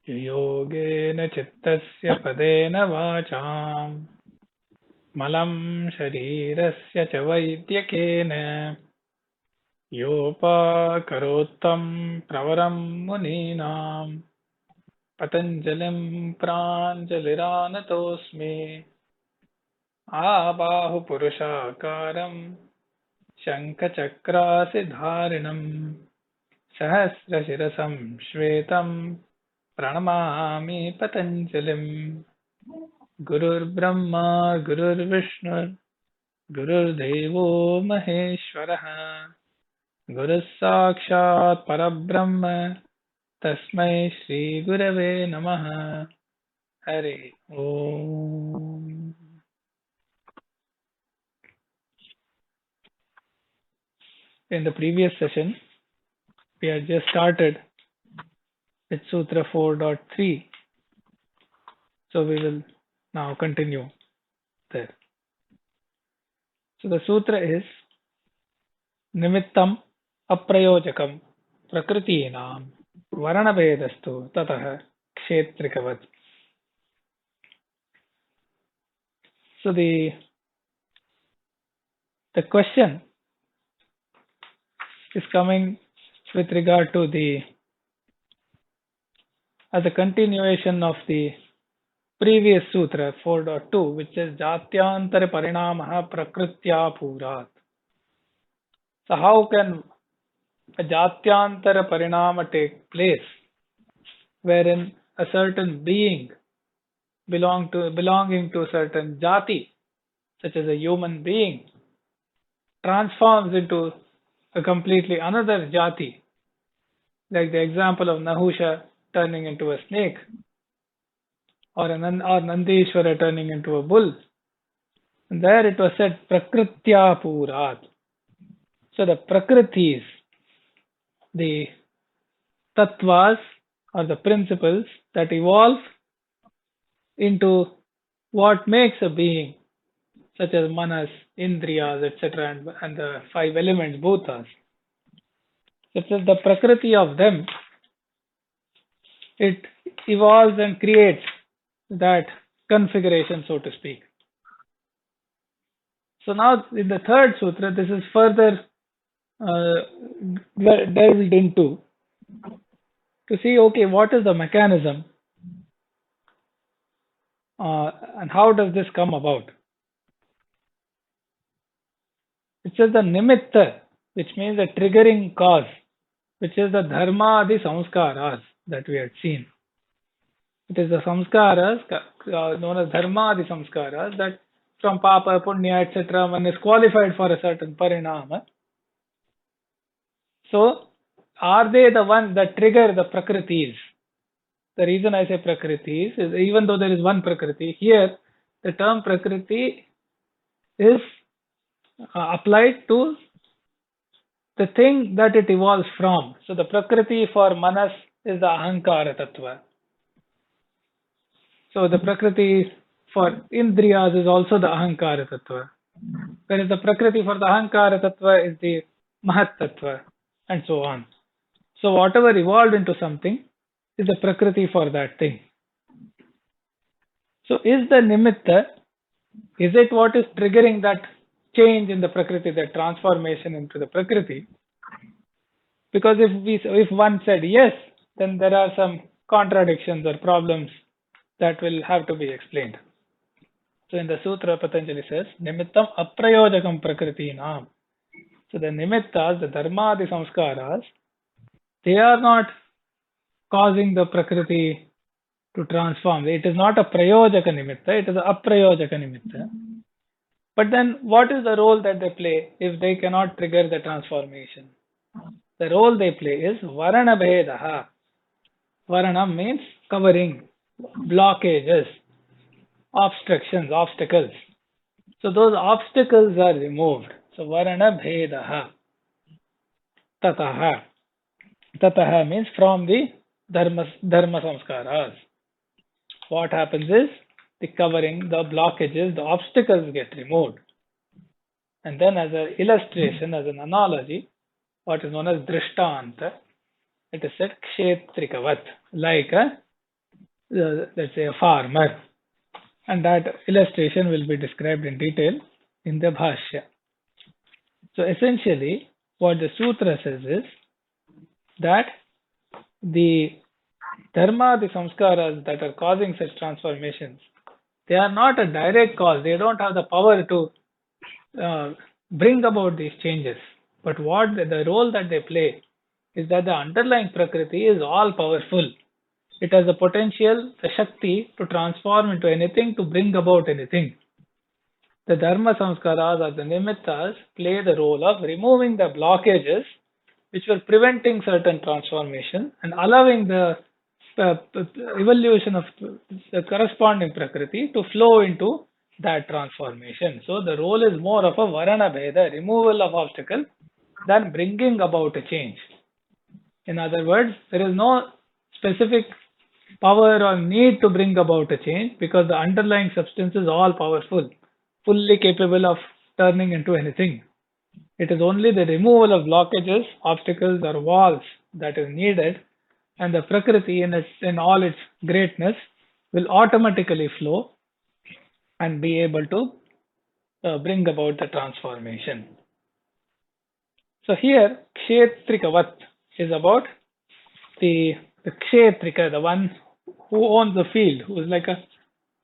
योगेन चित्तस्य पदेन वाचाम् मलं शरीरस्य च वैद्यकेन योपाकरोत्तं प्रवरं मुनीनां पतञ्जलिं प्राञ्जलिरानतोऽस्मि आबाहुपुरुषाकारं शङ्खचक्रासिधारिणं सहस्रशिरसं श्वेतं प्रणमामि पतञ्जलिम् गुरुर्ब्रह्मा गुरुर्विष्णु गुरुर्देवो महेश्वरः गुरुः साक्षात् परब्रह्म तस्मै श्रीगुरवे नमः हरि ओम. In the previous session, we had just started with Sutra 4.3. So we will now continue there. So the sutra is nimittam aprayojakaṃ prakṛtīnāṃ varaṇabhedastu tataḥ kṣetrikavat. So the question is coming with regard to as a continuation of the previous sutra 4.2, which is jatyantara parināmah prakṛtya pūrāt. So how can a jatyantara parināma take place wherein a certain being belonging to a certain jati, such as a human being, transforms into a completely another jati, like the example of Nahusha turning into a snake, or Nandishvara turning into a bull. And there it was said prakṛtya pūrāt. So the prakritis, the tattvas or the principles that evolve into what makes a being, such as manas, indriyas, etc., and the five elements, bhutas. Such as the prakriti of them, it evolves and creates that configuration, so to speak. So now in the third sutra, this is further delved into to see, okay, what is the mechanism and how does this come about? It says the nimitta, which means the triggering cause, which is the dharmādi samskaras that we had seen. It is the samskaras known as dharmādi samskaras that from papa, punya, etc. one is qualified for a certain parināma. So, are they the ones that trigger the prakritis? The reason I say prakritis is even though there is one prakriti, here the term prakriti is applied to the thing that it evolves from. So the prakriti for manas is the ahankara tattva. So the prakriti for indriyas is also the ahankara tattva. Whereas the prakriti for the ahankara tattva is the mahat tattva, and so on. So whatever evolved into something is the prakriti for that thing. So is the nimitta, is it what is triggering that change in the prakriti, that transformation into the prakriti? Because if one said yes, then there are some contradictions or problems that will have to be explained. So in the sutra, Patanjali says, nimittam aprayojakaṃ prakṛtīnāṃ. So the nimittas, the dharmādi samskaras, they are not causing the prakriti to transform. It is not a prayojaka nimitta, it is a aprayojaka nimitta. But then what is the role that they play if they cannot trigger the transformation? The role they play is varaṇabhedastu. Varanam means covering, blockages, obstructions, obstacles. So those obstacles are removed. So varaṇabhedastu. Tataḥ. Tataḥ means from the dharma samskaras. What happens is the covering, the blockages, the obstacles get removed. And then as an illustration, as an analogy, what is known as drishtanta, it is said kṣetrikavat, like a let's say a farmer, and that illustration will be described in detail in the Bhashya. So essentially, what the Sutra says is that the dharma, the samskaras that are causing such transformations, they are not a direct cause. They don't have the power to bring about these changes. But what the role that they play is that the underlying prakriti is all powerful. It has the potential, the shakti to transform into anything, to bring about anything. The dharma samskaras or the nimittas play the role of removing the blockages which were preventing certain transformation and allowing the evolution of the corresponding prakriti to flow into that transformation. So the role is more of a varaṇabheda, removal of obstacle, than bringing about a change. In other words, there is no specific power or need to bring about a change because the underlying substance is all powerful, fully capable of turning into anything. It is only the removal of blockages, obstacles, or walls that is needed, and the prakriti in all its greatness will automatically flow and be able to bring about the transformation. So here, kṣetrikavat is about the kṣetrika, the one who owns the field, who is like a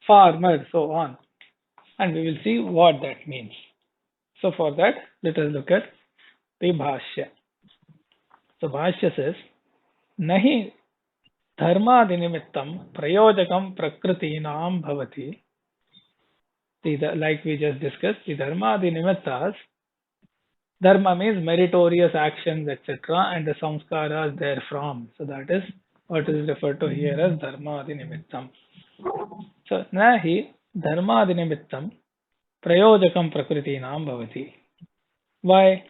farmer, so on. And we will see what that means. So for that, let us look at the Bhashya. So Bhashya says, Nahi dharmadinimittam prayojakam prakṛtīnāṃ bhavati. Like we just discussed, the dharmadinimittas, dharma means meritorious actions, etc., and the samskaras therefrom. So that is what is referred to here as dharmadinimittam. So nahi dharmadinimittam prayojakam prakṛtīnāṃ bhavati. Why?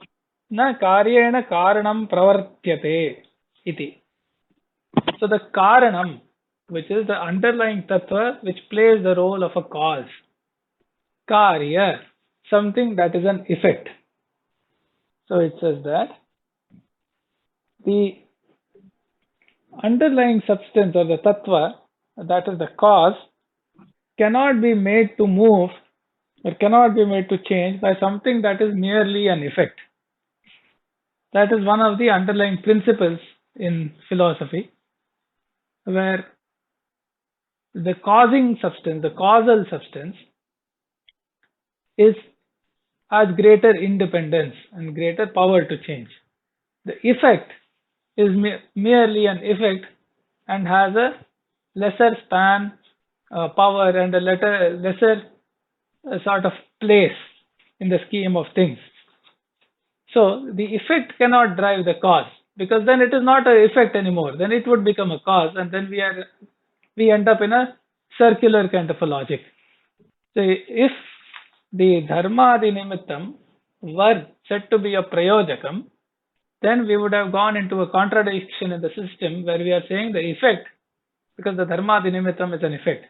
Na karyena karanam pravartyate iti. So the karanam, which is the underlying tattva which plays the role of a cause. Karya, something that is an effect. So it says that the underlying substance or the tattva, that is the cause, cannot be made to move or cannot be made to change by something that is merely an effect. That is one of the underlying principles in philosophy, where the causing substance, the causal substance, has greater independence and greater power to change. The effect is merely an effect and has a lesser span, power, and a lesser sort of place in the scheme of things. So the effect cannot drive the cause, because then it is not an effect anymore. Then it would become a cause, and then we end up in a circular kind of a logic. So if the dharmadinimittam were said to be a prayojakam, then we would have gone into a contradiction in the system where we are saying the effect, because the dharmadinimittam is an effect.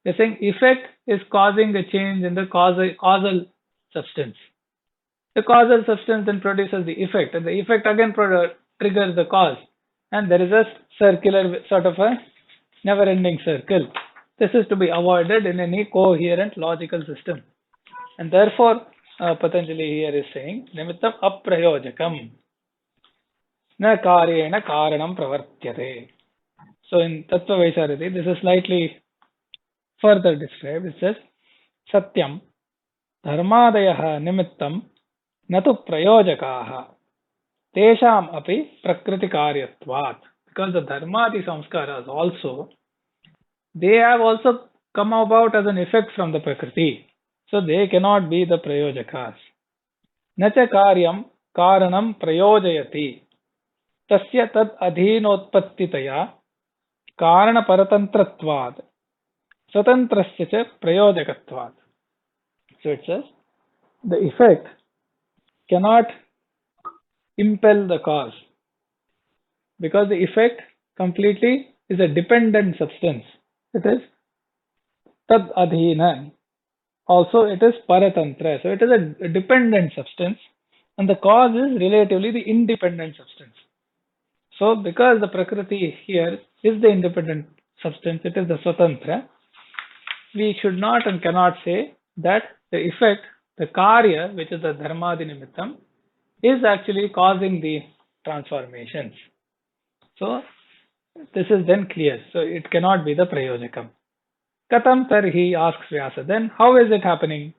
We are saying effect is causing a change in the causal substance. The causal substance then produces the effect, and the effect again triggers the cause, and there is a circular sort of a never-ending circle. This is to be avoided in any coherent logical system, and therefore Patanjali here is saying nimittam aprayojakam na karyena karanam pravartyate. So in Tattva Vaisarati, this is slightly further described. It says satyam dharmadayah nimittam natu prayojakaha tesham api prakṛtikaryatvat. Because the dharmadi samskaras also, they have also come about as an effect from the prakriti, so they cannot be the prayojakas. Nacha karyam karanam prayojayati tasya tad adhinotpattitaya karana paratantratvad swatantrasya cha prayojakatvad. So it says the effect cannot impel the cause, because the effect completely is a dependent substance. It is tad adhina. Also it is paratantra. So it is a dependent substance, and the cause is relatively the independent substance. So because the prakriti here is the independent substance, it is the swatantra. We should not and cannot say that the effect, the karya, which is the dharmadi nimittam, is actually causing the transformations. So this is then clear. So it cannot be the prayojakam. Katam tarhi, asks Vyasa. Then how is it happening?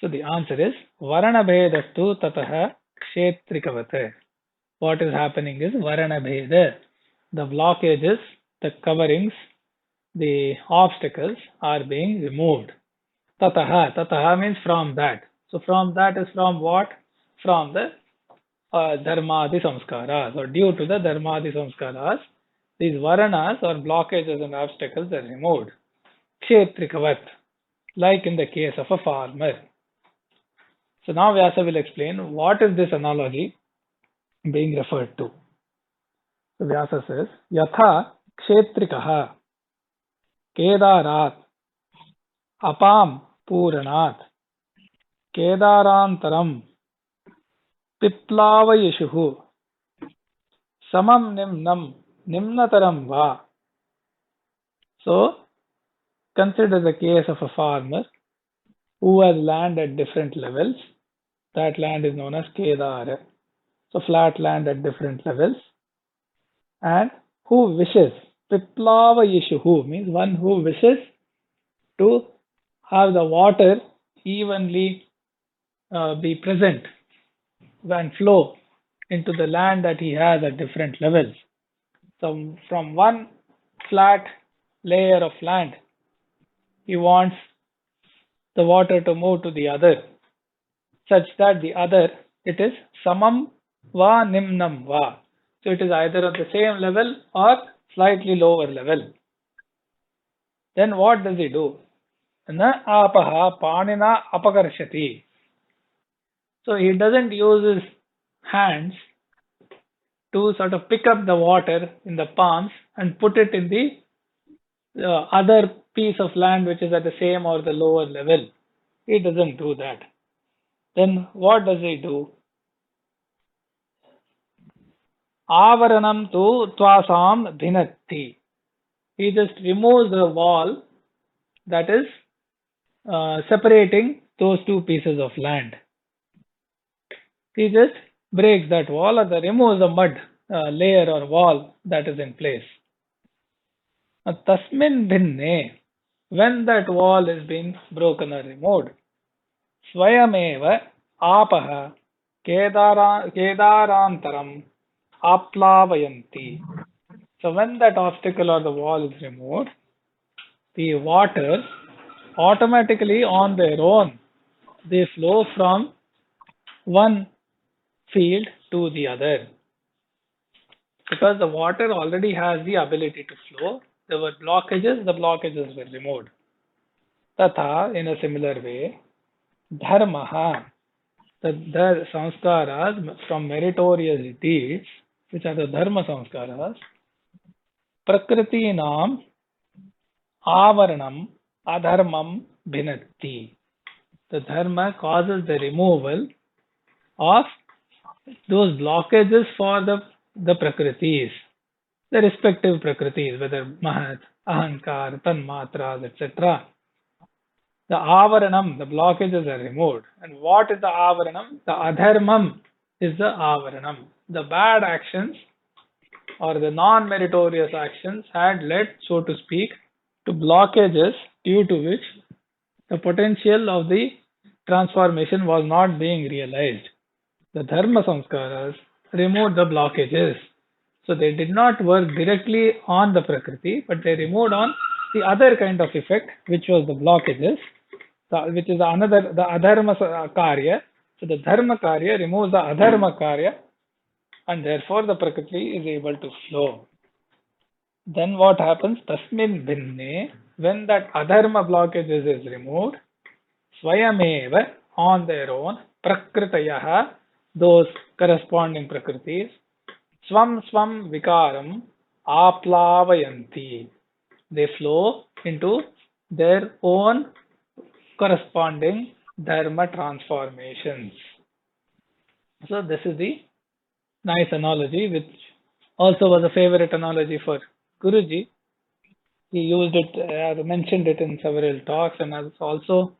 So the answer is varaṇabhedastu tataḥ kṣetrikavat. What is happening is varaṇabheda. The blockages, the coverings, the obstacles are being removed. Tataḥ. Tataḥ means from that. So from that is from what? From the dharmadi samskaras, or due to the dharmadi samskaras, these varanas or blockages and obstacles are removed. Kṣetrikavat, like in the case of a farmer. So now Vyasa will explain what is this analogy being referred to. So Vyasa says, Yatha kṣetrikaha kedarat apam puranat kedarantaram piplavayishuhu samam nimnam nimnataram va. So consider the case of a farmer who has land at different levels. That land is known as Kedara. So flat land at different levels. And who wishes, Piplavayishuhu means one who wishes to have the water evenly be present and flow into the land that he has at different levels. So from one flat layer of land, he wants the water to move to the other, such that the other, it is samam va nimnam va. So it is either at the same level or slightly lower level. Then what does he do? Na apaha panina apakarshati. So he doesn't use his hands to sort of pick up the water in the palms and put it in the other piece of land which is at the same or the lower level. He doesn't do that. Then what does he do? Avaranam tu tvasam dhinatti. He just removes the wall that is separating those two pieces of land. He just breaks that wall or removes the mud layer or wall that is in place. Tasmin bhinne, when that wall is being broken or removed, swayameva apaha kedarantaram aplavayanti. So when that obstacle or the wall is removed, the waters automatically on their own, they flow from one field to the other. Because the water already has the ability to flow, there were blockages, the blockages were removed. Tata, in a similar way, dharmaha, the samskaras from meritorious deeds, which are the dharma samskaras, prakṛtīnāṃ avaranam adharmam bhinatti. The dharma causes the removal of those blockages for the prakritis, the respective prakritis, whether mahat, ahankar, tanmatras, etc. The avaranam, the blockages are removed. And what is the avaranam? The adharmam is the avaranam. The bad actions or the non-meritorious actions had led, so to speak, to blockages due to which the potential of the transformation was not being realized. The dharma samskaras removed the blockages. So they did not work directly on the prakriti, but they removed on the other kind of effect, which was the blockages, which is the adharma karya. So the dharma karya removes the adharma karya, and therefore the prakriti is able to flow. Then what happens? Tasmin bhinne, when that adharma blockages is removed, swayameva, on their own, prakṛtayaha, those corresponding prakritis, swam vikaram aplavayanti. They flow into their own corresponding dharma transformations. So this is the nice analogy, which also was a favorite analogy for Guruji, he used it, mentioned it in several talks, and also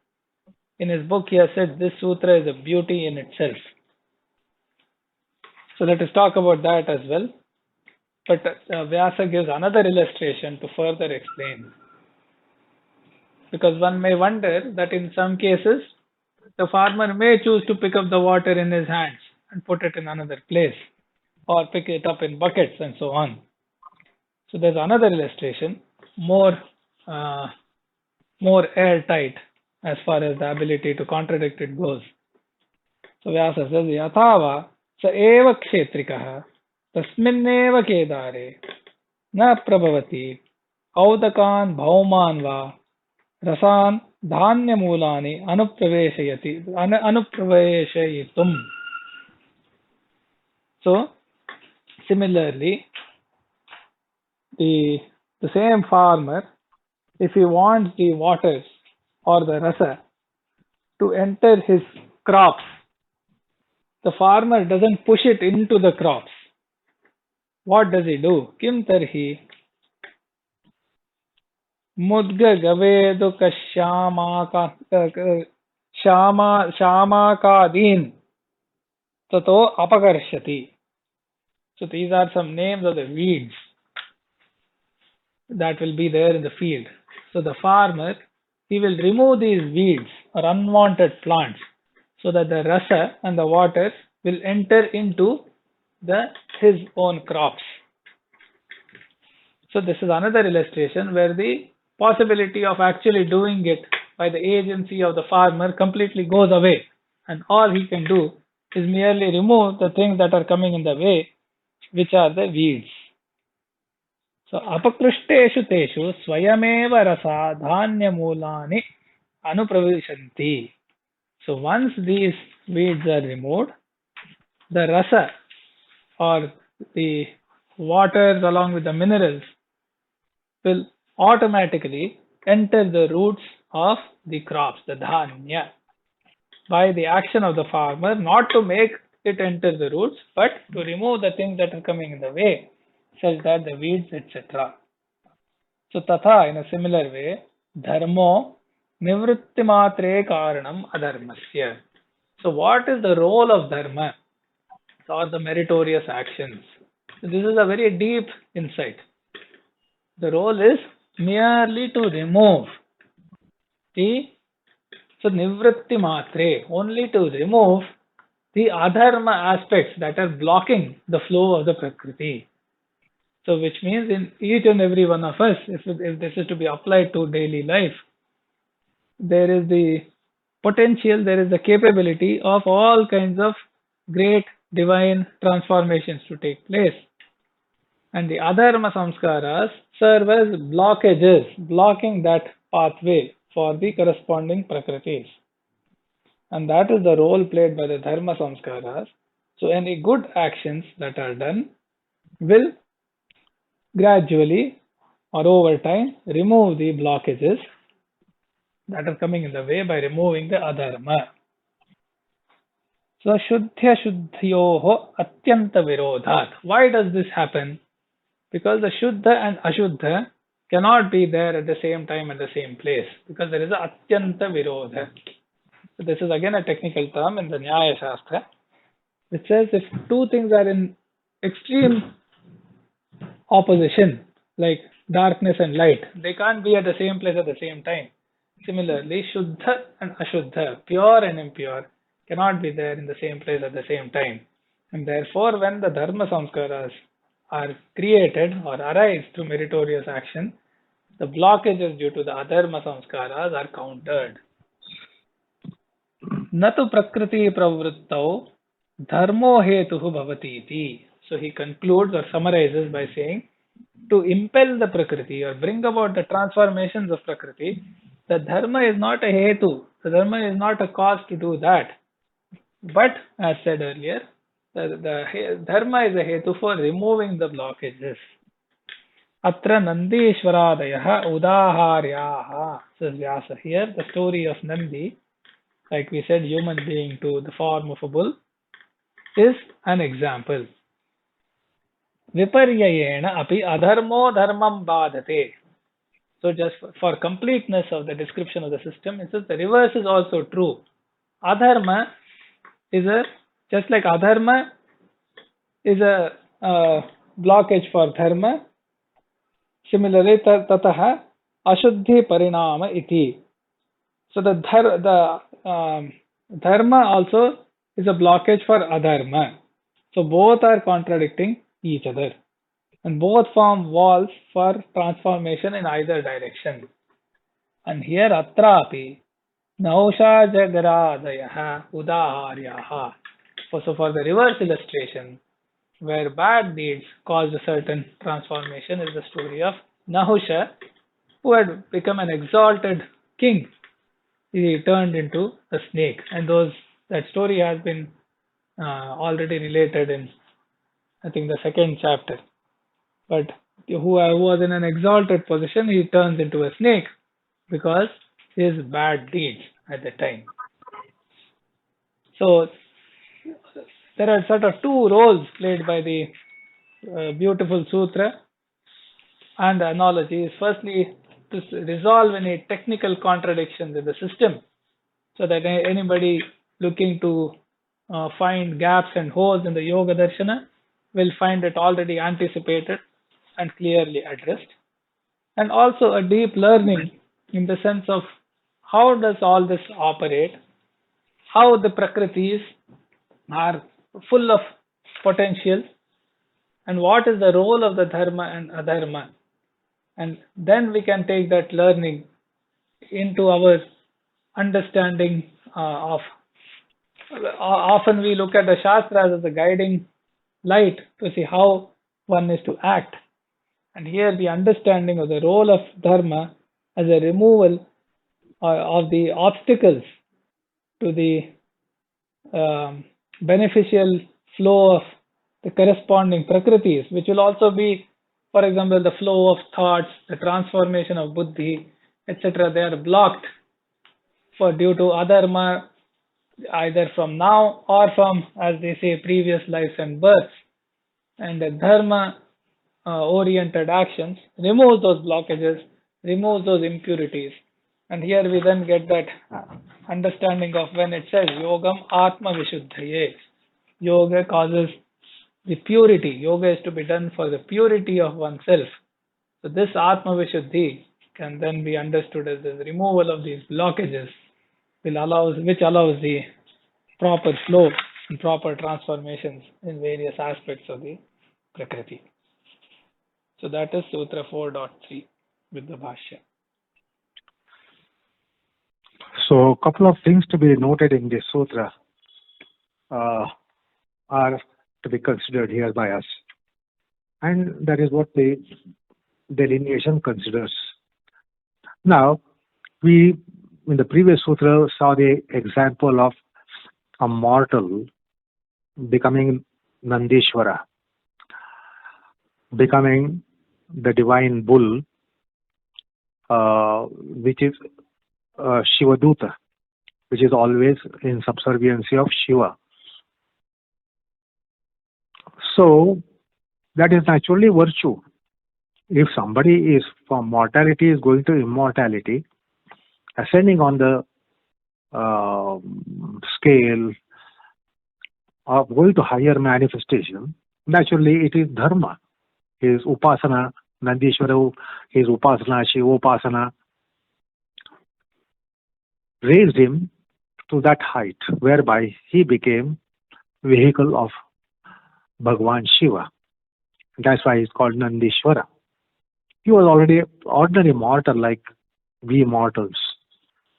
in his book he has said this sutra is a beauty in itself. So let us talk about that as well. But Vyasa gives another illustration to further explain. Because one may wonder that in some cases, the farmer may choose to pick up the water in his hands and put it in another place, or pick it up in buckets and so on. So there's another illustration, more airtight as far as the ability to contradict it goes. So Vyasa says, Yathava sa eva kṣetrikavat tasminneva kedare na prabhavati audakan bhauman va rasan dhanyamulani anupraveshayitum. So similarly, the same farmer, if he wants the waters or the rasa to enter his crops, the farmer doesn't push it into the crops. What does he do? Kim tarhi mudga gavedu shamakadin tato apakarshati. So these are some names of the weeds that will be there in the field. So the farmer, he will remove these weeds or unwanted plants so that the rasa and the water will enter into his own crops. So this is another illustration where the possibility of actually doing it by the agency of the farmer completely goes away, and all he can do is merely remove the things that are coming in the way, which are the weeds. So apakrishteshu teshu swayameva rasa dhanyamulani anupravishanti. So once these weeds are removed, the rasa or the waters along with the minerals will automatically enter the roots of the crops, the dhanya, by the action of the farmer, not to make it enter the roots, but to remove the things that are coming in the way, such that the weeds, etc. So tatha, in a similar way, dharmo nivrittimatre karanam adharmasya. So what is the role of dharma or the meritorious actions? So this is a very deep insight. The role is merely to remove nivrittimatre, only to remove the adharma aspects that are blocking the flow of the prakriti. So which means in each and every one of us, if this is to be applied to daily life, there is the potential, there is the capability of all kinds of great divine transformations to take place. And the adharma samskaras serve as blockages, blocking that pathway for the corresponding prakritis. And that is the role played by the dharma samskaras. So any good actions that are done will gradually or over time remove the blockages that are coming in the way by removing the adharma. So shuddhya shuddhyoho atyanta virodhat. Why does this happen? Because the shuddha and ashuddha cannot be there at the same time at the same place, because there is a atyanta virodha. So this is again a technical term in the Nyaya Shastra, which says if two things are in extreme opposition, like darkness and light, they can't be at the same place at the same time. Similarly, shuddha and ashuddha, pure and impure, cannot be there in the same place at the same time. And therefore, when the dharma samskaras are created or arise through meritorious action, the blockages due to the adharma samskaras are countered. Natu prakriti pravrittau dharmo hetuhu bhavatiti. So he concludes or summarizes by saying, to impel the prakriti or bring about the transformations of prakriti, the dharma is not a hetu, the dharma is not a cause to do that. But as said earlier, the dharma is a hetu for removing the blockages. Atra Nandishwaradayaha udaharyaha, says Vyasa here. The story of Nandi, like we said, human being to the form of a bull, is an example. viparyayena api adharmo dharmam badhate. So just for completeness of the description of the system, it says the reverse is also true. Adharma is just like adharma is a blockage for dharma. Similarly, tataḥ ashuddhi parināma iti. So the dharma also is a blockage for adharma. So both are contradicting each other, and both form walls for transformation in either direction. And here atrapi nausha jagaradayah udaharyaha. So for the reverse illustration, where bad deeds caused a certain transformation, is the story of Nahusha, who had become an exalted king. He turned into a snake, and that story has been already related in, I think, the second chapter. But who was in an exalted position, he turns into a snake because his bad deeds at the time. So there are sort of two roles played by the beautiful sutra and the analogy is firstly to resolve any technical contradictions in the system, so that anybody looking to find gaps and holes in the yoga darshana will find it already anticipated and clearly addressed, and also a deep learning in the sense of how does all this operate, how the prakritis are full of potential, and what is the role of the dharma and adharma. And then we can take that learning into our understanding of. Often we look at the shastras as a guiding light to see how one is to act. And here the understanding of the role of dharma as a removal of the obstacles to the beneficial flow of the corresponding prakritis, which will also be, for example, the flow of thoughts, the transformation of buddhi, etc. They are blocked due to adharma, either from now or from, as they say, previous lives and births. And the dharma oriented actions remove those blockages, remove those impurities. And here we then get that understanding of when it says yogam atma vishuddhaye. Yoga causes the purity. Yoga is to be done for the purity of oneself. So this atma vishuddhi can then be understood as the removal of these blockages, which allows the proper flow and proper transformations in various aspects of the prakriti. So that is Sutra 4.3 with the Bhashya. So a couple of things to be noted in this sutra are to be considered here by us. And that is what the delineation considers. Now, we in the previous sutra saw the example of a mortal becoming Nandishvara, becoming the divine bull, which is Shivaduta, which is always in subserviency of Shiva. So that is naturally virtue. If somebody is from mortality is going to immortality, ascending on the scale of going to higher manifestation, naturally it is dharma. His upasana, Nandishvara, his upasana, Shivopasana, raised him to that height whereby he became vehicle of Bhagwan Shiva. That's why he's called Nandishvara. He was already ordinary mortal like we mortals,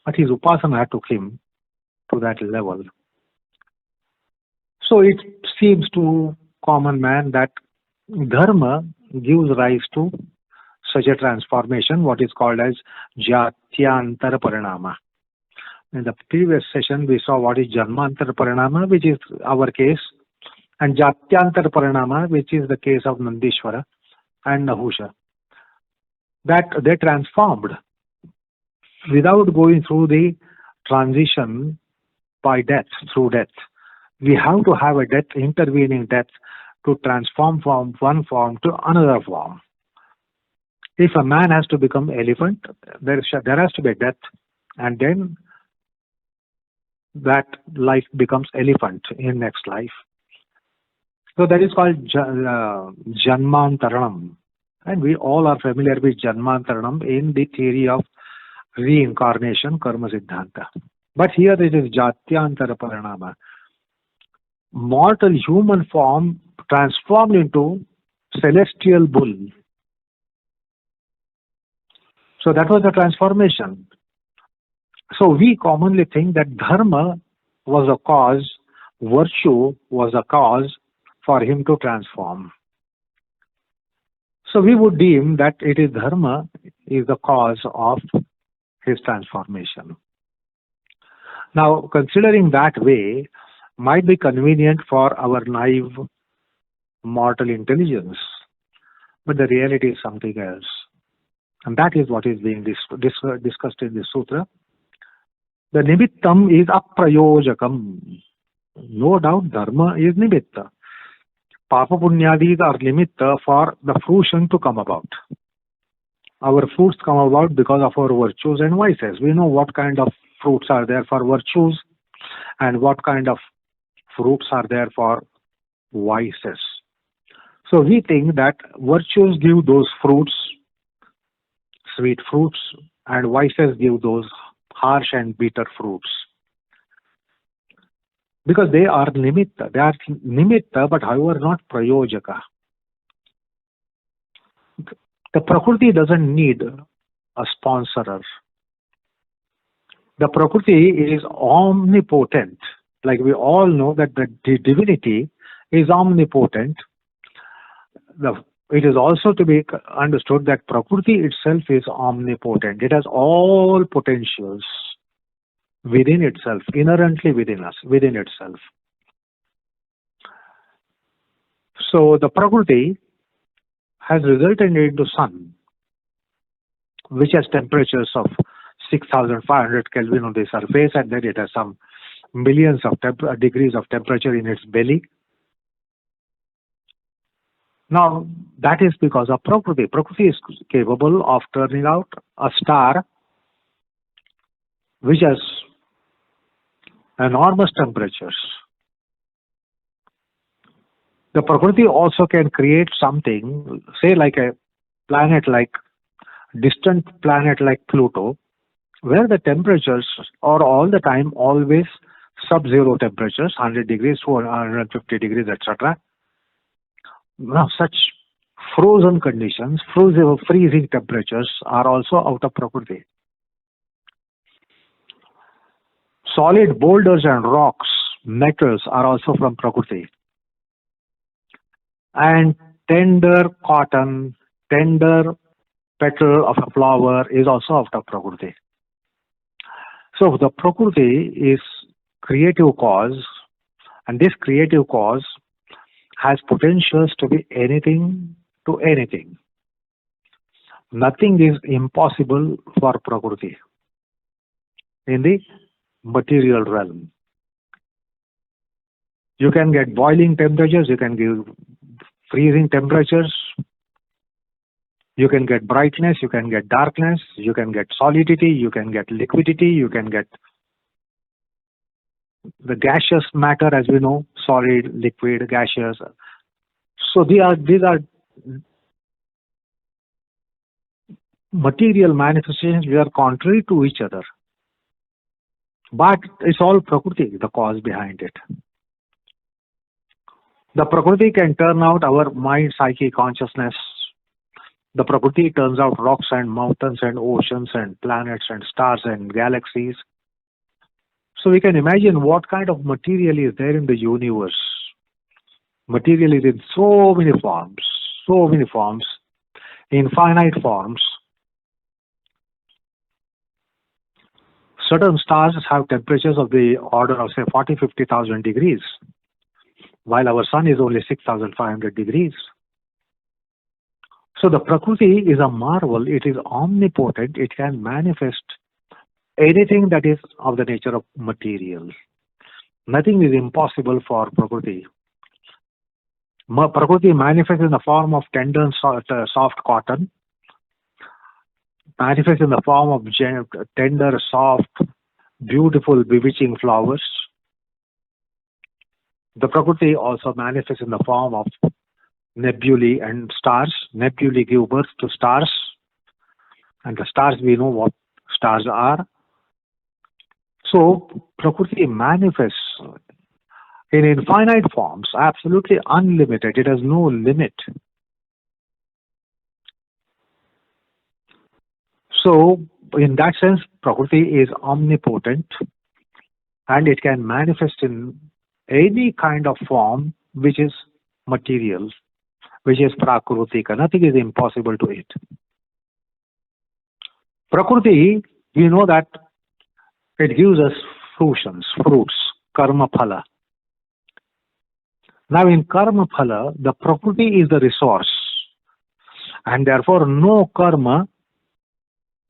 but his upasana took him to that level. So it seems to common man that dharma gives rise to such a transformation, what is called as jatyantara parināma. In the previous session, we saw what is janmantara parināma, which is our case, and jatyantara parināma, which is the case of Nandishvara and Nahusha. That they transformed without going through the transition by death, through death. We have to have a death, intervening death, to transform from one form to another form. If a man has to become elephant, there has to be death, and then that life becomes elephant in next life. So that is called Janmantaranam. And we all are familiar with Janmantaranam in the theory of reincarnation, Karma Siddhanta. But here it is Jatyantara Paranama. Mortal human form transformed into celestial bull. So that was the transformation. So we commonly think that dharma was a cause, virtue was a cause for him to transform. So we would deem that it is dharma is the cause of his transformation. Now, considering that way might be convenient for our naive mortal intelligence, but the reality is something else. And that is what is being discussed in this sutra. The nimittam is aprayojakaṃ. No doubt dharma is nimitta. Papa punyadis are nimitta for the fruition to come about. Our fruits come about because of our virtues and vices. We know what kind of fruits are there for virtues and what kind of fruits are there for vices. So we think that virtues give those fruits, sweet fruits, and vices give those harsh and bitter fruits. Because they are nimitta. They are nimitta, but however not prayojaka. The Prakriti doesn't need a sponsorer. The Prakriti is omnipotent. Like we all know that the divinity is omnipotent. It is also to be understood that Prakriti itself is omnipotent. It has all potentials within itself, inherently within us, within itself. So the Prakriti has resulted into sun, which has temperatures of 6,500 Kelvin on the surface, and then it has some millions of degrees of temperature in its belly. Now, that is because of Prakriti. Prakriti is capable of turning out a star which has enormous temperatures. The Prakriti also can create something, say like a planet like, distant planet like Pluto, where the temperatures are all the time always sub-zero temperatures, 100 degrees to 150 degrees, etc. Now, such frozen conditions, freezing temperatures are also out of Prakriti. Solid boulders and rocks, metals are also from Prakriti. And tender cotton, tender petal of a flower is also out of Prakriti. So the Prakriti is creative cause, and this creative cause has potentials to be anything to anything. Nothing is impossible for Prakriti in the material realm. You can get boiling temperatures, you can give freezing temperatures, you can get brightness, you can get darkness, you can get solidity, you can get liquidity, you can get the gaseous matter, as we know, solid, liquid, gaseous. So these are material manifestations which are contrary to each other. But it's all Prakriti, the cause behind it. The Prakriti can turn out our mind, psyche, consciousness. The Prakriti turns out rocks and mountains and oceans and planets and stars and galaxies. So we can imagine what kind of material is there in the universe. Material is in so many forms, infinite forms. Certain stars have temperatures of the order of say 40,000-50,000 degrees, while our sun is only 6,500 degrees. So the Prakriti is a marvel. It is omnipotent. It can manifest anything that is of the nature of material. Nothing is impossible for Prakriti. Prakriti manifests in the form of tender, soft cotton, manifests in the form of tender, soft, beautiful, bewitching flowers. The Prakriti also manifests in the form of nebulae and stars. Nebulae give birth to stars, and the stars, we know what stars are. So Prakriti manifests in infinite forms, absolutely unlimited. It has no limit. So in that sense, Prakriti is omnipotent, and it can manifest in any kind of form which is material, which is prakrutika. Nothing is impossible to it. Prakriti, we know that it gives us fruits, karma phala. Now in karma phala, the Prakriti is the resource, and therefore no karma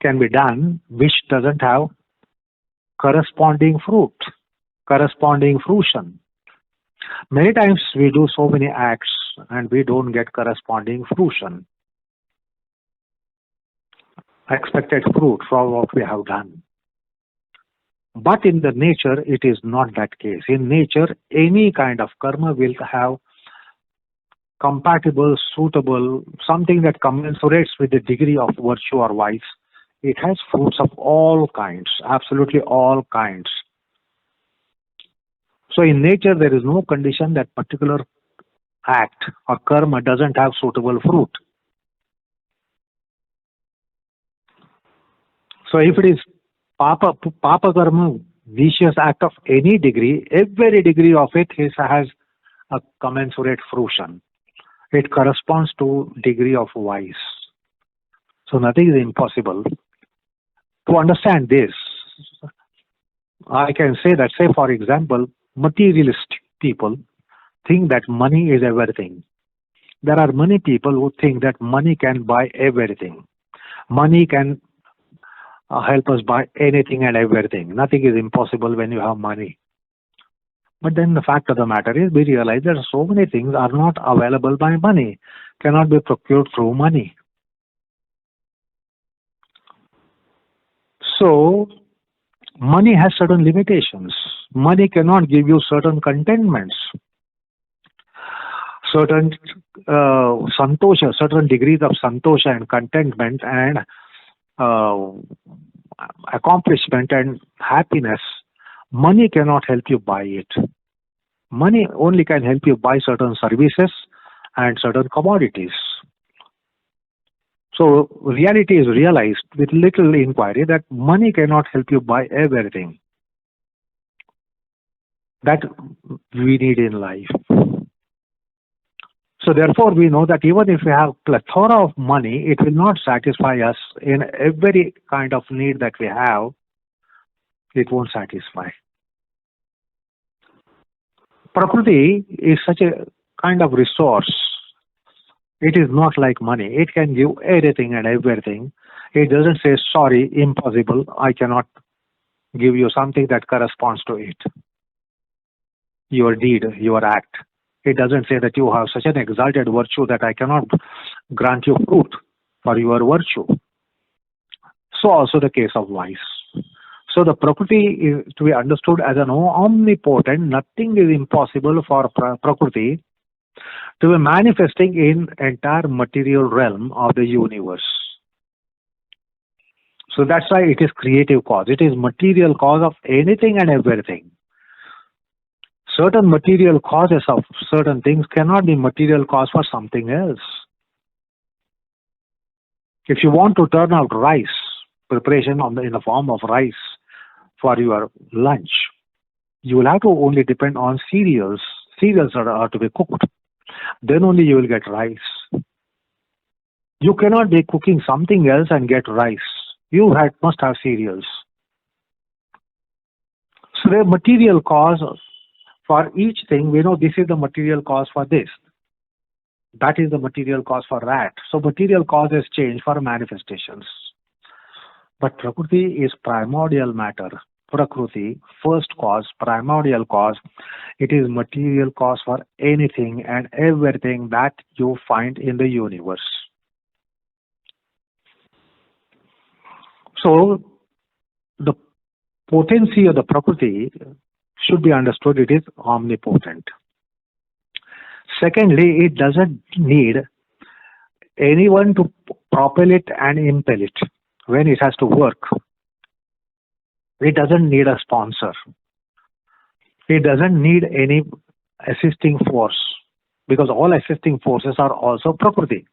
can be done which doesn't have corresponding fruit, corresponding fruition. Many times we do so many acts and we don't get corresponding fruition, expected fruit for what we have done. But in the nature, it is not that case. In nature, any kind of karma will have compatible, suitable, something that commensurates with the degree of virtue or vice. It has fruits of all kinds, absolutely all kinds. So in nature, there is no condition that particular act or karma doesn't have suitable fruit. So if it is papa karma, vicious act of any degree, every degree of it has a commensurate fruition. It corresponds to degree of vice. So nothing is impossible. To understand this, I can say that, say for example, materialistic people think that money is everything. There are many people who think that money can buy everything. Money can help us buy anything and everything. Nothing is impossible when you have money. But then the fact of the matter is, we realize that so many things are not available by money, cannot be procured through money. So, money has certain limitations. Money cannot give you certain contentments, certain santosha, certain degrees of santosha and contentment and accomplishment and happiness. Money cannot help you buy it. Money only can help you buy certain services and certain commodities. So reality is realized with little inquiry that money cannot help you buy everything that we need in life. So therefore we know that even if we have plethora of money, it will not satisfy us in every kind of need that we have. It won't satisfy. Prakriti is such a kind of resource. It is not like money. It can give anything and everything. It doesn't say, sorry, impossible, I cannot give you something that corresponds to it. Your deed, your act. It doesn't say that you have such an exalted virtue that I cannot grant you fruit for your virtue. So also the case of vice. So the Prakriti is to be understood as an omnipotent. Nothing is impossible for Prakriti to be manifesting in entire material realm of the universe. So that's why it is creative cause. It is material cause of anything and everything. Certain material causes of certain things cannot be material cause for something else. If you want to turn out rice, preparation in the form of rice for your lunch, you will have to only depend on cereals. Cereals are to be cooked. Then only you will get rice. You cannot be cooking something else and get rice. You must have cereals. So the material cause for each thing, we know this is the material cause for this. That is the material cause for that. So material causes change for manifestations. But Prakriti is primordial matter. Prakriti, first cause, primordial cause. It is material cause for anything and everything that you find in the universe. So, the potency of the Prakriti should be understood. It is omnipotent. Secondly, it doesn't need anyone to propel it and impel it when it has to work. It doesn't need a sponsor. It doesn't need any assisting force, because all assisting forces are also Prakriti.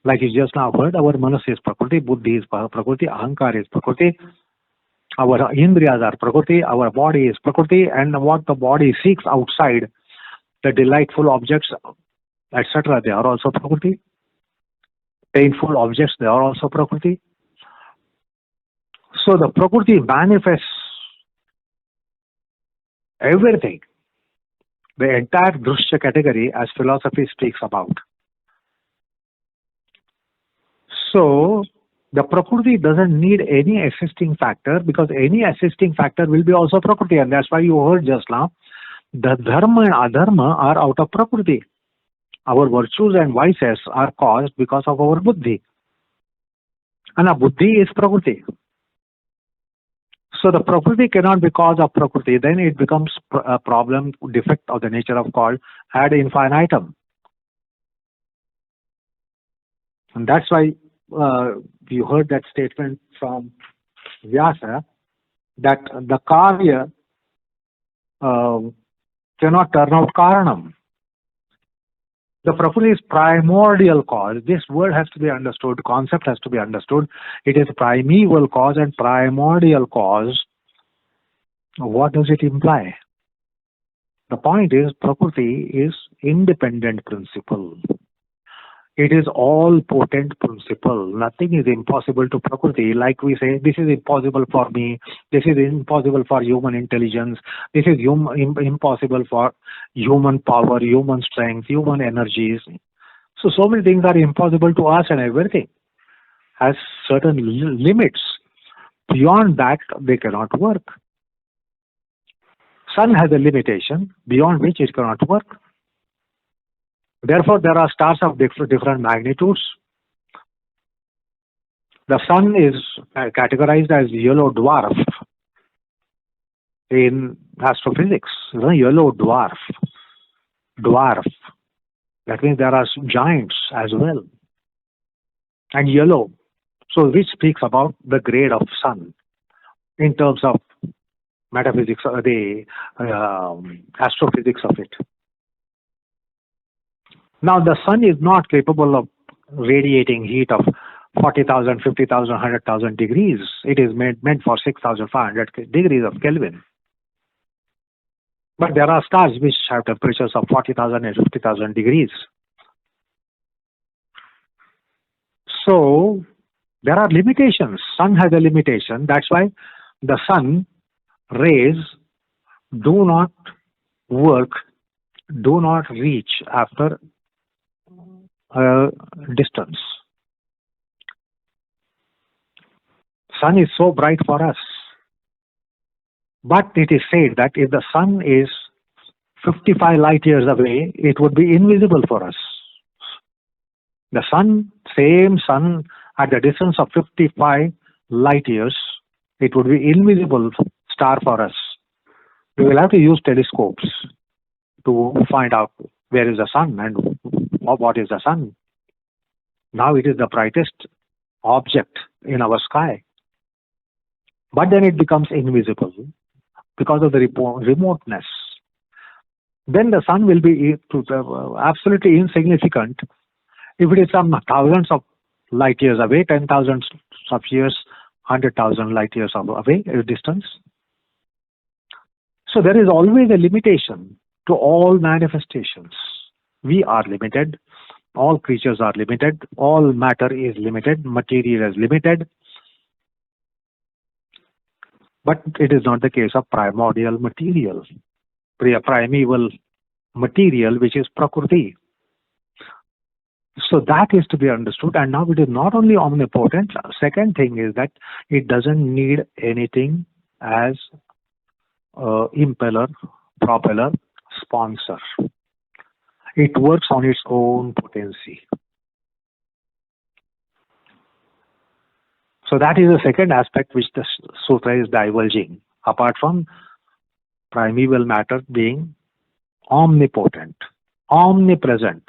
Like you just now heard, our Manas is Prakriti, Buddhi is Prakriti, Ahankar is Prakriti, our Indriyas are Prakriti, our body is Prakriti, and what the body seeks outside, the delightful objects, etc., they are also Prakriti. Painful objects, they are also Prakriti. So the Prakriti manifests everything, the entire Drushya category, as philosophy speaks about. So the Prakriti doesn't need any assisting factor, because any assisting factor will be also Prakriti, and that's why you heard just now, the Dharma and Adharma are out of Prakriti. Our virtues and vices are caused because of our Buddhi. And our Buddhi is Prakriti. So the Prakriti cannot be cause of Prakriti. Then it becomes a problem, defect of the nature of called ad infinitum. And that's why you heard that statement from Vyasa, that the Karya cannot turn out Karanam. The Prakriti is primordial cause. This word has to be understood, concept has to be understood. It is primeval cause and primordial cause. What does it imply? The point is, Prakriti is independent principle. It is all potent principle. Nothing is impossible to Prakriti. Like we say, this is impossible for me. This is impossible for human intelligence. This is impossible for human power, human strength, human energies. So many things are impossible to us, and everything has certain limits. Beyond that, they cannot work. Sun has a limitation beyond which it cannot work. Therefore, there are stars of different magnitudes. The sun is categorized as yellow dwarf in astrophysics. Yellow dwarf. Dwarf. That means there are giants as well. And yellow. So which speaks about the grade of sun in terms of metaphysics, the astrophysics of it. Now, the sun is not capable of radiating heat of 40,000, 50,000, 100,000 degrees. It is meant for 6,500 degrees of Kelvin. But there are stars which have temperatures of 40,000 and 50,000 degrees. So, there are limitations. Sun has a limitation. That's why the sun rays do not work, do not reach after distance. Sun is so bright for us. But it is said that if the sun is 55 light years away, it would be invisible for us. The sun, same sun, at the distance of 55 light years, it would be invisible star for us. We will have to use telescopes to find out where is the sun and what is the sun. Now it is the brightest object in our sky. But then it becomes invisible because of the remoteness. Then the sun will be absolutely insignificant if it is some thousands of light years away, 10,000 of years, 100,000 light years away distance. So there is always a limitation to all manifestations. We are limited. All creatures are limited. All matter is limited. Material is limited. But it is not the case of primordial material, primeval material, which is Prakriti. So that is to be understood. And now it is not only omnipotent. Second thing is that it doesn't need anything as impeller, propeller, sponsor. It works on its own potency. So that is the second aspect which the sutra is divulging, apart from primeval matter being omnipotent, omnipresent.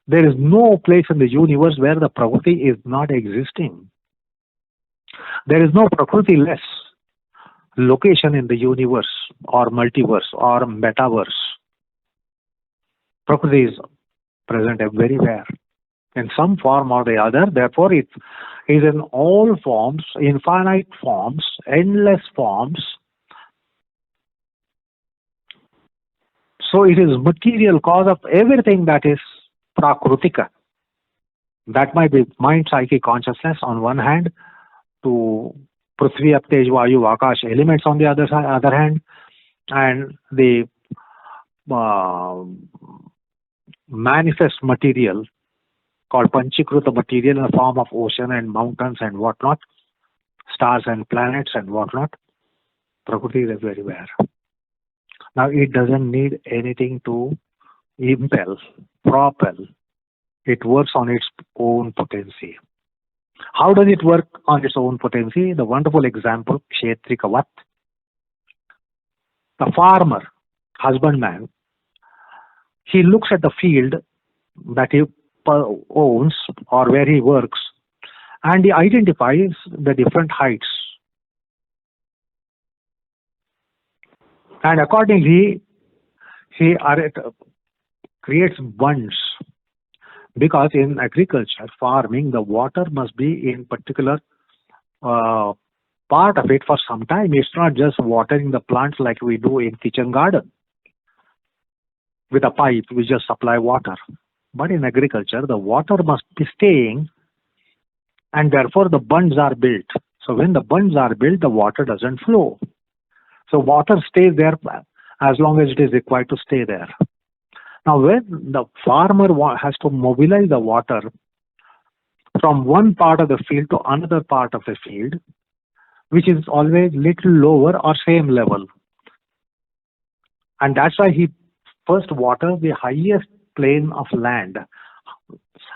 There is no place in the universe where the prakriti is not existing. There is no prakriti-less location in the universe or multiverse or metaverse. Prakriti is present everywhere in some form or the other. Therefore, it is in all forms, infinite forms, endless forms. So it is material cause of everything that is prakrutika. That might be mind, psyche, consciousness on one hand, to Prithvi, Ap, Tej, Vayu, Akash elements on the other hand, and the manifest material called Panchikruta material in the form of ocean and mountains and whatnot, stars and planets and whatnot. Prakriti is everywhere. Now it doesn't need anything to impel, propel. It works on its own potency. How does it work on its own potency? The wonderful example, kṣetrikavat. The farmer, husbandman, he looks at the field that he owns or where he works, and he identifies the different heights. And accordingly, he creates bunds, because in agriculture, farming, the water must be in particular part of it for some time. It's not just watering the plants like we do in kitchen garden. With a pipe, we just supply water. But in agriculture, the water must be staying, and therefore the bunds are built. So when the bunds are built, the water doesn't flow. So water stays there as long as it is required to stay there. Now when the farmer has to mobilize the water from one part of the field to another part of the field, which is always little lower or same level. And that's why he first waters the highest plane of land,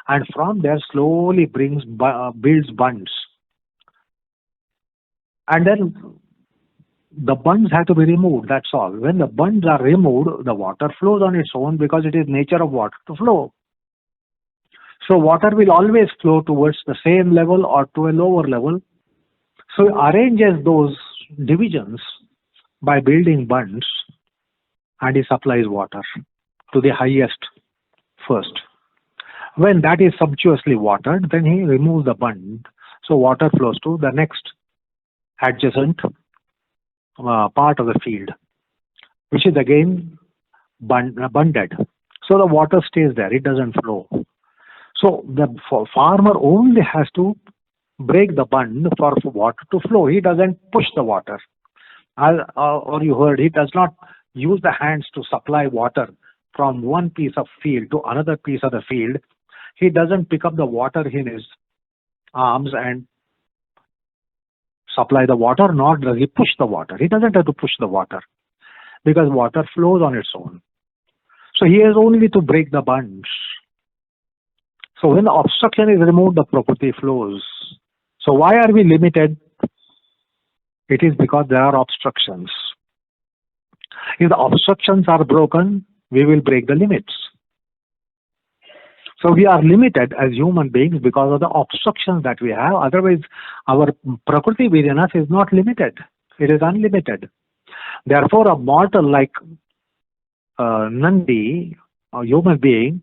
and from there slowly builds bunds. And then the bunds have to be removed, that's all. When the bunds are removed, the water flows on its own, because it is nature of water to flow. So water will always flow towards the same level or to a lower level. So he arranges those divisions by building bunds, and he supplies water to the highest first. When that is sumptuously watered, then he removes the bund. So water flows to the next adjacent part of the field, which is again bunded. So the water stays there, it doesn't flow. So the farmer only has to break the bund for water to flow. He doesn't push the water. Or you heard, he does not use the hands to supply water from one piece of field to another piece of the field. He doesn't pick up the water in his arms and supply the water, nor does he push the water. He doesn't have to push the water, because water flows on its own. So he has only to break the bunds. So when the obstruction is removed, the prakriti flows. So why are we limited? It is because there are obstructions. If the obstructions are broken, we will break the limits. So we are limited as human beings because of the obstructions that we have. Otherwise, our prakriti within us is not limited. It is unlimited. Therefore, a mortal like Nandi, a human being,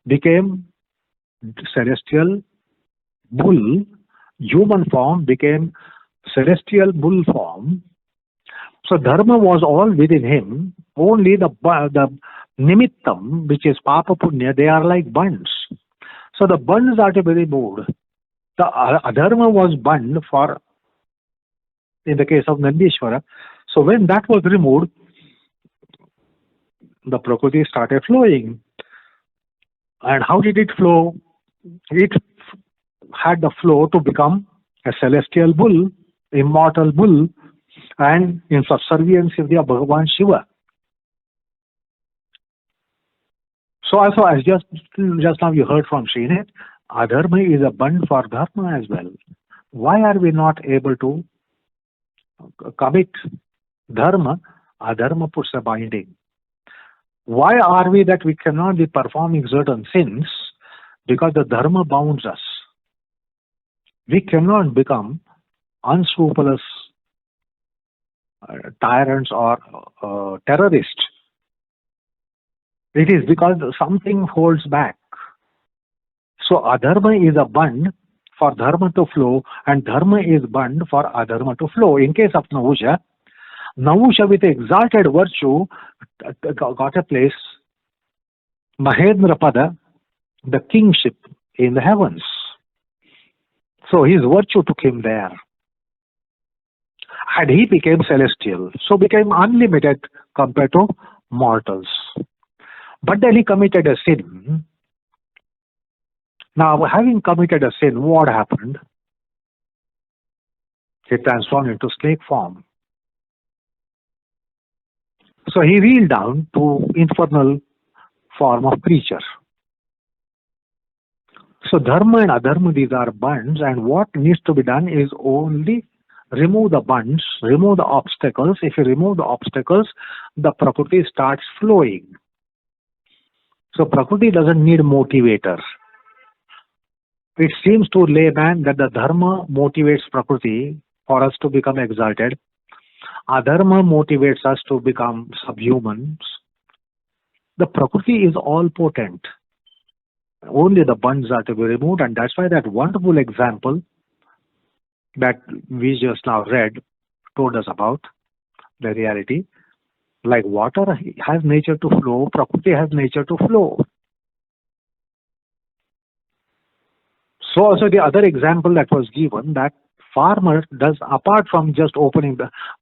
became celestial bull. Human form became celestial bull form. So dharma was all within him. Only the nimittam, which is papa punya, they are like bunds. So the bunds are to be removed. The adharma was bund for, in the case of Nandishvara. So when that was removed, the prakriti started flowing. And how did it flow? It had the flow to become a celestial bull, immortal bull. and in subservience of the Bhagavan Shiva. So also, as just now you heard from Srineet, adharma is a bund for dharma as well. Why are we not able to commit dharma? Adharma puts a binding. Why are we that we cannot be performing certain sins? Because the dharma bounds us. We cannot become unscrupulous tyrants or terrorists. It is because something holds back. So adharma is a bund for dharma to flow, and dharma is bund for adharma to flow. In case of Nahusha with exalted virtue got a place, Mahendra Pada, the kingship in the heavens. So his virtue took him there. And he became celestial, so became unlimited compared to mortals. But then he committed a sin. Now, having committed a sin, what happened? He transformed into snake form. So he reeled down to infernal form of creature. So dharma and adharma, these are bunds, and what needs to be done is only remove the bunds, remove the obstacles. If you remove the obstacles, the prakriti starts flowing. So prakriti doesn't need motivator. It seems to layman that the dharma motivates prakriti for us to become exalted. Adharma motivates us to become subhumans. The prakriti is all potent. Only the bunds are to be removed, and that's why that wonderful example that we just now read told us about the reality. Like water has nature to flow, prakriti has nature to flow. So also the other example that was given, that farmer does, apart from just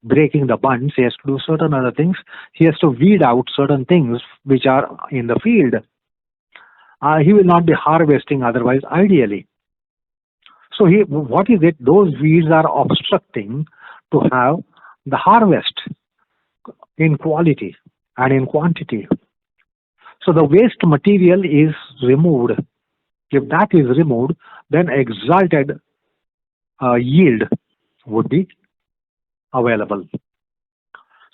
breaking the bunds, he has to do certain other things. He has to weed out certain things which are in the field. He will not be harvesting otherwise, ideally. So what is it? Those weeds are obstructing to have the harvest in quality and in quantity. So the waste material is removed. If that is removed, then exalted yield would be available.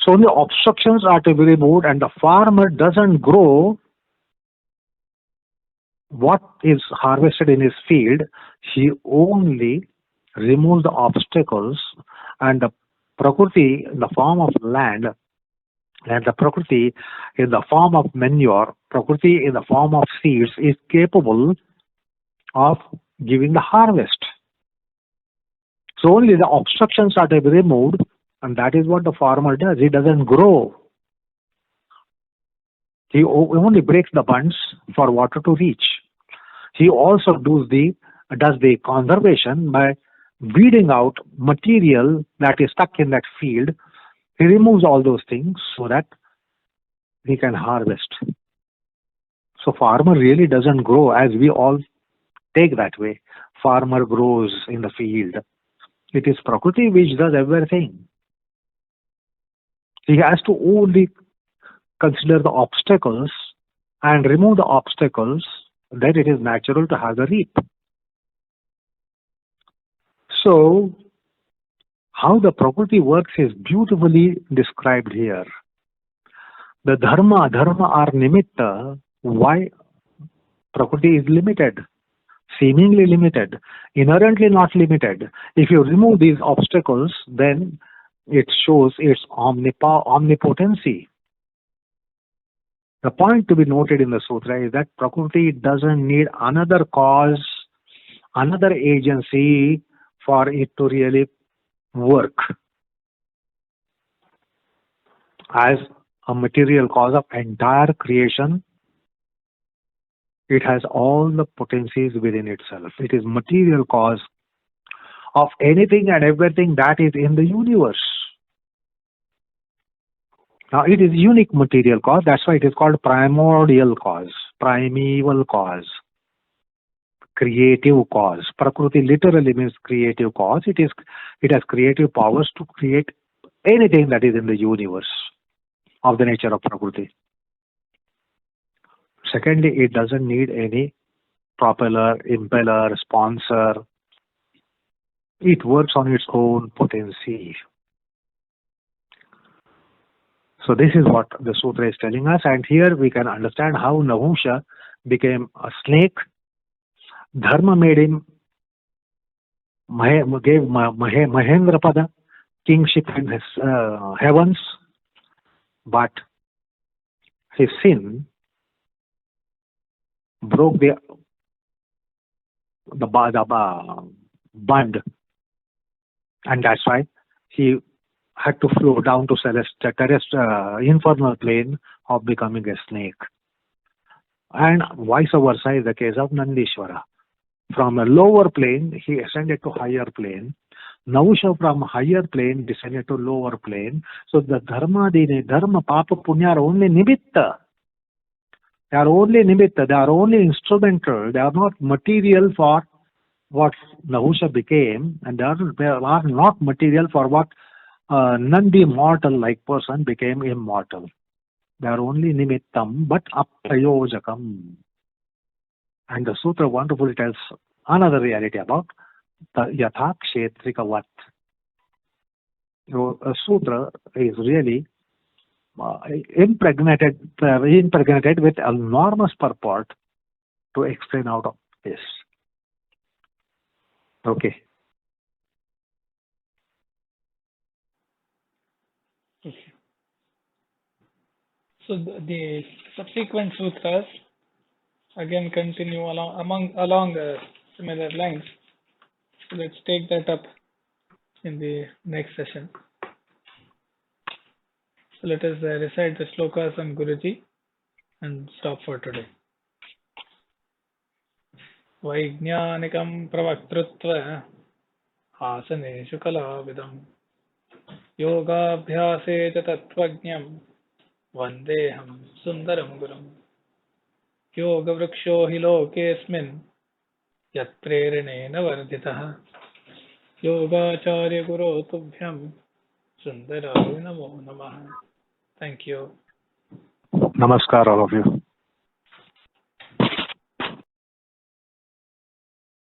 So the obstructions are to be removed, and the farmer doesn't grow what is harvested in his field. He only removes the obstacles, and the prakriti in the form of land, and the prakriti in the form of manure, prakriti in the form of seeds is capable of giving the harvest. So only the obstructions are to be removed, and that is what the farmer does. He doesn't grow. He only breaks the bunds for water to reach. He also does the conservation by weeding out material that is stuck in that field. He removes all those things so that he can harvest. So farmer really doesn't grow as we all take that way. Farmer grows in the field. It is prakriti which does everything. He has to only consider the obstacles and remove the obstacles, then it is natural to have the reap. So, how the prakriti works is beautifully described here. The dharma, adharma are nimitta. Why? Prakriti is limited, seemingly limited, inherently not limited. If you remove these obstacles, then it shows its omnipotency. The point to be noted in the sutra is that prakriti doesn't need another cause, another agency for it to really work as a material cause of entire creation. It has all the potencies within itself. It is material cause of anything and everything that is in the universe. Now, it is unique material cause. That's why it is called primordial cause, primeval cause, creative cause. Prakriti literally means creative cause. It has creative powers to create anything that is in the universe of the nature of Prakriti. Secondly, it doesn't need any propeller, impeller, sponsor. It works on its own potency. So this is what the sutra is telling us, and here we can understand how Nahusha became a snake. Dharma made him, gave Mahendrapada kingship in his heavens, but his sin broke the bond, and that's why he had to flow down to infernal plane of becoming a snake. And vice versa is the case of Nandishvara. From a lower plane, he ascended to higher plane. Nahusha from higher plane descended to lower plane. So the dharma, papa, punya are only nimitta. They are only nimitta. They are only instrumental. They are not material for what Nahusha became, and they are not material for what Nandi mortal-like person became immortal. They are only nimittam, but aprayojakaṃ. And the sutra wonderfully tells another reality about the yatha kṣetrikavat. So a sutra is really impregnated with enormous purport to explain out of this. Okay. So the subsequent sutras again continue along similar lines. So let's take that up in the next session. So let us recite the slokas on Guruji and stop for today. Vaijñānikam pravaktritva āsaneshu kalavidam yogābhyāse ca tattvajñam vandeham sundaram gurum yoga vriksho hi lokesmin yat preranena vardhitah yogacharya guru tubhyam sundaraya namo namaha. Thank you. Namaskar all of you.